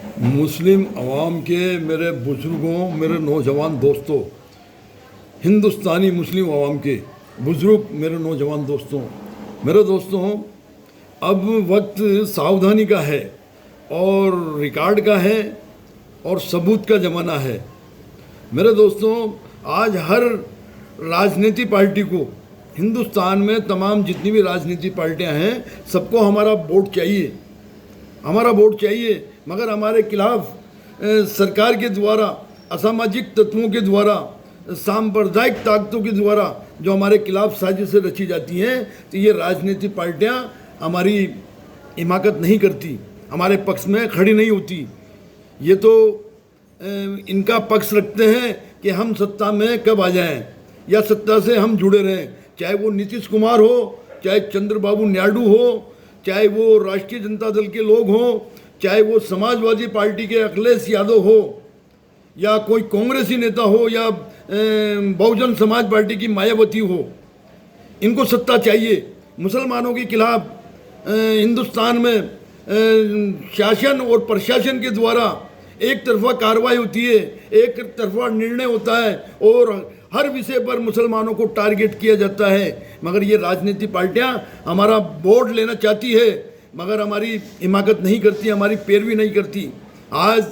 मुस्लिम अवाम के मेरे बुज़ुर्गों, मेरे नौजवान दोस्तों, हिंदुस्तानी मुस्लिम अवाम के बुज़ुर्ग, मेरे नौजवान दोस्तों, मेरे दोस्तों, अब वक्त सावधानी का है और रिकॉर्ड का है और सबूत का ज़माना है। मेरे दोस्तों, आज हर राजनीति पार्टी को, हिंदुस्तान में तमाम जितनी भी राजनीति पार्टियां हैं, सबको हमारा वोट चाहिए, हमारा वोट चाहिए। मगर हमारे खिलाफ सरकार के द्वारा, असामाजिक तत्वों के द्वारा, सांप्रदायिक ताकतों के द्वारा जो हमारे खिलाफ साजिशें रची जाती हैं, तो ये राजनीति पार्टियां हमारी हिमाकत नहीं करती, हमारे पक्ष में खड़ी नहीं होती। ये तो इनका पक्ष रखते हैं कि हम सत्ता में कब आ जाएं या सत्ता से हम जुड़े रहें, चाहे वो नीतीश कुमार हो, चाहे चंद्रबाबू नायडू हो, चाहे वो राष्ट्रीय जनता दल के लोग हों, चाहे वो समाजवादी पार्टी के अखिलेश यादव हो, या कोई कांग्रेसी नेता हो, या बहुजन समाज पार्टी की मायावती हो, इनको सत्ता चाहिए। मुसलमानों के खिलाफ हिंदुस्तान में शासन और प्रशासन के द्वारा एक तरफा कार्रवाई होती है, एक तरफा निर्णय होता है और हर विषय पर मुसलमानों को टारगेट किया जाता है। मगर ये राजनीति पार्टियां हमारा वोट लेना चाहती है, मगर हमारी हिमाकत नहीं करती, हमारी पैरवी नहीं करती। आज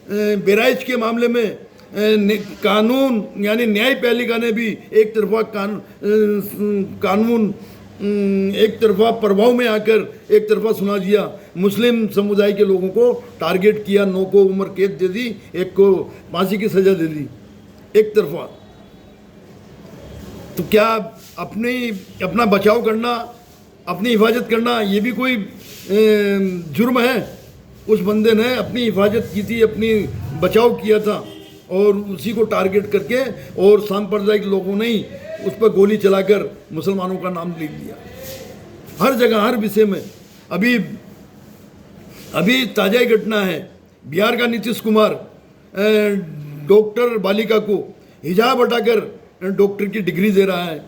बहराइच के मामले में कानून यानी न्यायपालिका ने भी एक तरफा कानून एक तरफा प्रभाव में आकर एक तरफा सुना दिया। मुस्लिम समुदाय के लोगों को टारगेट किया, 9 को उम्र कैद दे दी, 1 को फांसी की सज़ा दे दी, एक तरफा। तो क्या अपना बचाव करना, अपनी हिफाजत करना, ये भी कोई जुर्म है? उस बंदे ने अपनी हिफाजत की थी, अपनी बचाव किया था और उसी को टारगेट करके और सांप्रदायिक लोगों ने ही उस पर गोली चलाकर मुसलमानों का नाम लिख दिया। हर जगह, हर विषय में। अभी ताज़ा घटना है, बिहार का नीतीश कुमार डॉक्टर बालिका को हिजाब हटाकर डॉक्टर की डिग्री दे रहा है।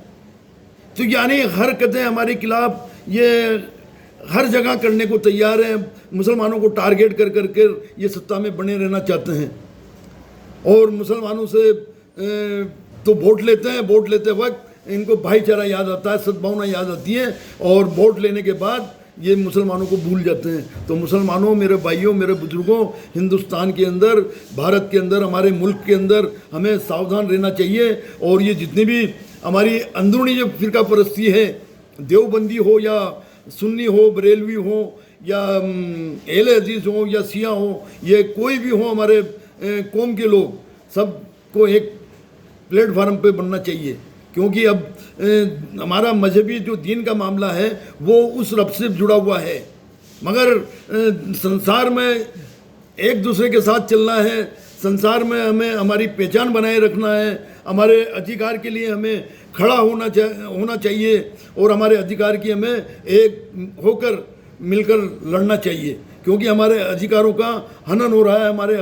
तो यानी हरकतें हमारे खिलाफ ये हर जगह करने को तैयार हैं। मुसलमानों को टारगेट कर करके ये सत्ता में बने रहना चाहते हैं और मुसलमानों से तो वोट लेते हैं, वोट लेते वक्त इनको भाईचारा याद आता है, सद्भावना याद आती है और वोट लेने के बाद ये मुसलमानों को भूल जाते हैं। तो मुसलमानों, मेरे भाइयों, मेरे बुजुर्गों, हिंदुस्तान के अंदर, भारत के अंदर, हमारे मुल्क के अंदर हमें सावधान रहना चाहिए। और ये जितनी भी हमारी अंदरूनी जो फिरका परस्ती है, देवबंदी हो या सुन्नी हो, बरेलवी हो या अहले हदीस हो या शिया हो, ये कोई भी हो, हमारे कौम के लोग सबको एक प्लेटफार्म पे बनना चाहिए। क्योंकि अब हमारा मजहबी जो दीन का मामला है वो उस रब से जुड़ा हुआ है। मगर संसार में एक दूसरे के साथ चलना है, संसार में हमें हमारी पहचान बनाए रखना है, हमारे अधिकार के लिए हमें खड़ा होना चाहिए और हमारे अधिकार की हमें एक होकर मिलकर लड़ना चाहिए। क्योंकि हमारे अधिकारों का हनन हो रहा है, हमारे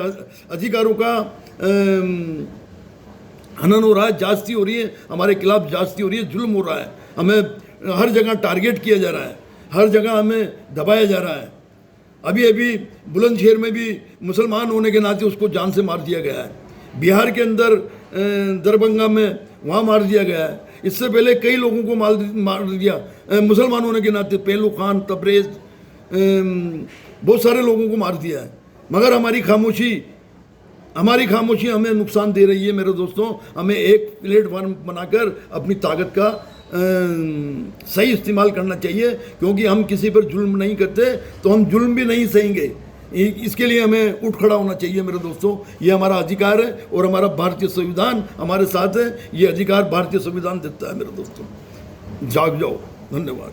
अधिकारों का हनन हो रहा है, जास्ती हो रही है, हमारे खिलाफ जास्ती हो रही है, जुल्म हो रहा है, हमें हर जगह टारगेट किया जा रहा है, हर जगह हमें दबाया जा रहा है। अभी बुलंदशहर में भी मुसलमान होने के नाते उसको जान से मार दिया गया है। बिहार के अंदर दरभंगा में वहाँ मार दिया गया है। इससे पहले कई लोगों को मार दिया मुसलमान होने के नाते, पहलू खान, तबरेज़, बहुत सारे लोगों को मार दिया है। मगर हमारी खामोशी हमें नुकसान दे रही है। मेरे दोस्तों, हमें एक प्लेटफार्म बनाकर अपनी ताकत का सही इस्तेमाल करना चाहिए। क्योंकि हम किसी पर जुल्म नहीं करते तो हम जुल्म भी नहीं सहेंगे। इसके लिए हमें उठ खड़ा होना चाहिए। मेरे दोस्तों, ये हमारा अधिकार है और हमारा भारतीय संविधान हमारे साथ है। ये अधिकार भारतीय संविधान देता है। मेरे दोस्तों, जाग जाओ। धन्यवाद।